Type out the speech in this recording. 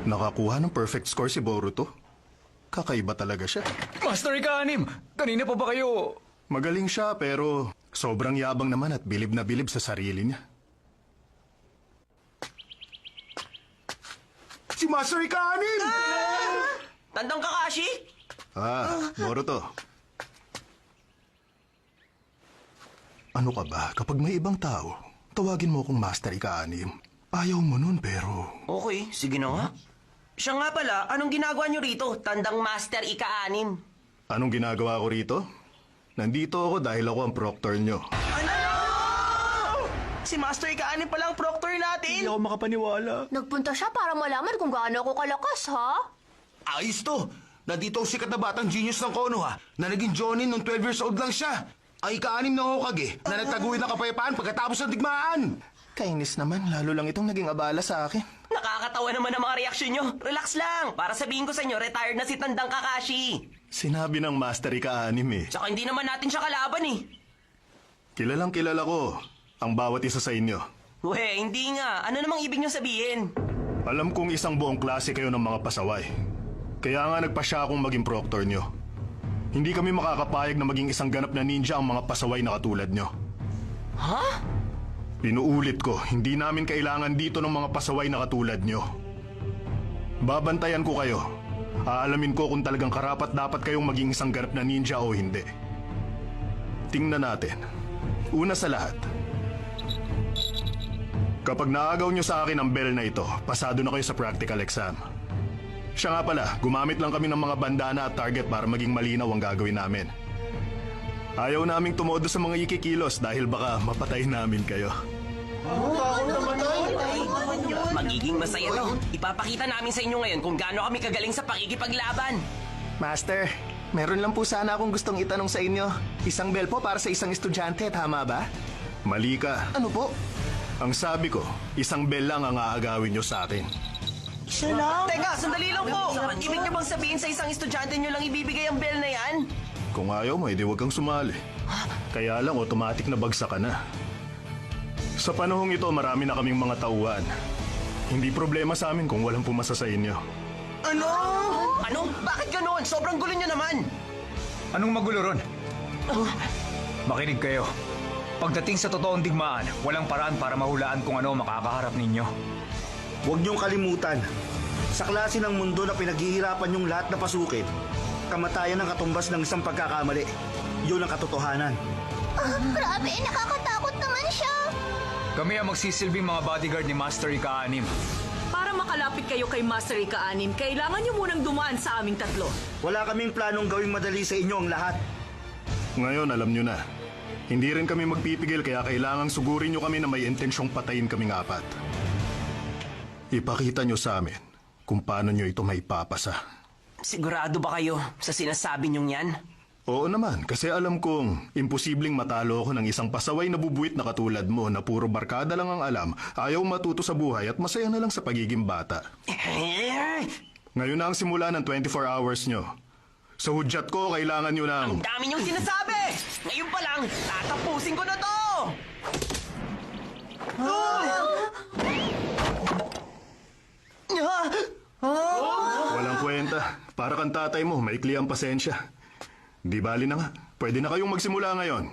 Nakakuha ng perfect score si Boruto. Kakaiba talaga siya. Master Ika-6, kanina pa ba kayo? Magaling siya pero sobrang yabang naman at bilib na bilib sa sarili niya. Si Master Ika-6! Tandang Kakashi? Boruto. Ano ka ba? Kapag may ibang tao, tawagin mo akong Master Ika-6. Ayaw mo nun pero... Okay, sige na nga. Siya nga pala, anong ginagawa niyo rito, Tandang Master Ika-6? Anong ginagawa ko rito? Nandito ako dahil ako ang proctor nyo. Ano? Si Master Ika-6 pala ang proctor natin? Hindi ako makapaniwala. Nagpunta siya para malaman kung gaano ako kalakas, ha? Ayos to! Nandito ang sikat na batang genius ng Kono ha, na naging Jonin nung 12 years old lang siya. Ang Ika-6 na Hokage, na nagtaguhin ng kapayapaan pagkatapos ng digmaan. Kainis naman, lalo lang itong naging abala sa akin. Nakakatawa naman ang mga reaksyon niyo. Relax lang. Para sabihin ko sa inyo, retired na si Tandang Kakashi. Sinabi ng Master Ika-6 eh. Tsaka hindi naman natin siya kalaban eh. Kilalang kilala ko ang bawat isa sa inyo. We, hindi nga. Ano namang ibig niyo sabihin? Alam kong isang buong klase kayo ng mga pasaway. Kaya nga nagpasya akong maging proctor nyo. Hindi kami makakapayag na maging isang ganap na ninja ang mga pasaway na katulad nyo. Ha? Pinuulit ko, hindi namin kailangan dito ng mga pasaway na katulad nyo. Babantayan ko kayo. Aalamin ko kung talagang karapat dapat kayong maging isang ganap na ninja o hindi. Tingnan natin. Una sa lahat, kapag naagaw nyo sa akin ang bell na ito, pasado na kayo sa practical exam. Siya nga pala, gumamit lang kami ng mga bandana at target para maging malinaw ang gagawin namin. Ayaw naming tumodo sa mga ikikilos dahil baka mapatay namin kayo. Magiging masaya to. Ipapakita namin sa inyo ngayon kung gaano kami kagaling sa pakikipaglaban. Master, meron lang po sana akong gustong itanong sa inyo. Isang bell po para sa isang estudyante, tama ba? Mali ka. Ano po? Ang sabi ko, isang bell lang ang aagawin nyo sa atin. Teka, sandali lang po. Ibig niyo bang sabihin sa isang estudyante niyo lang ibibigay ang bell na yan? Kung ayaw mo, edi huwag kang sumali. Kaya lang, automatic na bagsak ka na. Sa panahong ito, marami na kaming mga tauhan. Hindi problema sa amin kung walang pumasa sa inyo. Ano? Ano? Bakit ganoon? Sobrang gulo niyo naman. Anong magulo ron? Makinig kayo. Pagdating sa totoong digmaan, walang paraan para mahulaan kung ano makakaharap ninyo. Huwag niyong kalimutan, sa klase ng mundo na pinaghihirapan niyong lahat na pasukin, kamatayan ang katumbas ng isang pagkakamali. Yun ang katotohanan. Grabe, nakakatakot naman siya. Kami ang magsisilbing mga bodyguard ni Master Ika-6. Para makalapit kayo kay Master Ika-6, kailangan niyo munang dumaan sa aming tatlo. Wala kaming planong gawing madali sa inyo ang lahat. Ngayon, alam nyo na. Hindi rin kami magpipigil kaya kailangang sugurin nyo kami na may intensyong patayin kaming apat. Ipakita nyo sa amin kung paano nyo ito maipapasa. Sigurado ba kayo sa sinasabi niyong yan? Oo naman, kasi alam kong imposibleng matalo ako ng isang pasaway na bubuit na katulad mo na puro barkada lang ang alam, ayaw matuto sa buhay at masaya na lang sa pagiging bata. Ngayon na ang simula ng 24 hours nyo. Sa hudyat ko, kailangan nyo ng... Ang dami niyong sinasabi! Ngayon pa lang, tatapusin ko na to! Walang kwenta. Para kang tatay mo, maikli ang pasensya. Di bali na nga. Pwede na kayong magsimula ngayon.